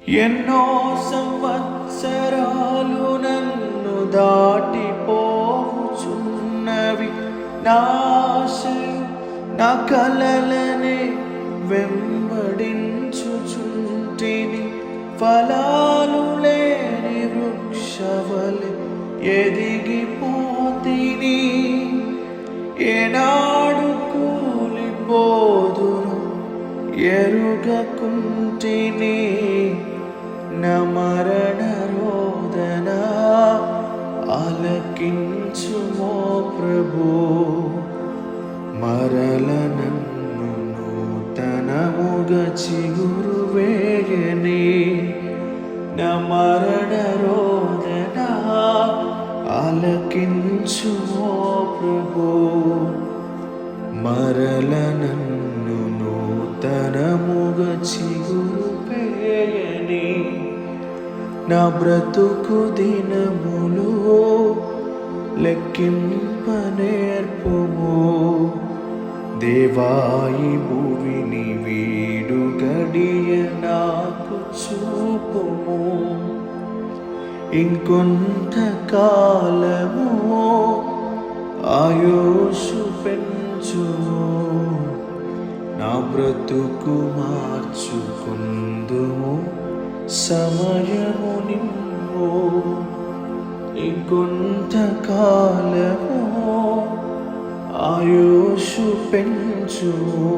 ఎన్నో సంవత్సరాలు నన్ను దాటిపోవుచున్నవి. నా ఆశలు నా కలలనే వెంబడించుచుంటిని. ఫలాలు లేని వృక్షవలె ఎదిగిపోతిని. ఏనాడు కూలిపోదును ఎరుగకుంటిని. నా మరణ రోదన ఆలకించుమో ప్రభు. మరల నన్ను నూతనముగా చిగురు వేయని. నా మరణ రోదన ఆలకించుమో ప్రభు. మరల నన్ను నూతనముగా చిగురు వేయని. నా బ్రతుకు దినములు లెక్కింపనేర్పుము. దేవాయి భూమిని వీడు గడియ నాకు చూపుము. ఇంకొంత కాలము ఆయుషు పెంచుము. నా బ్రతుకు మార్చుకుందుము సమయము నిమ్ము. ఇంకొంత కాలము ఆయుషు పెంచుము.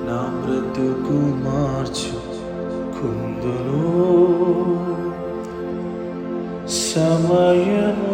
నా బ్రతుకు మార్చుకుందును సమయము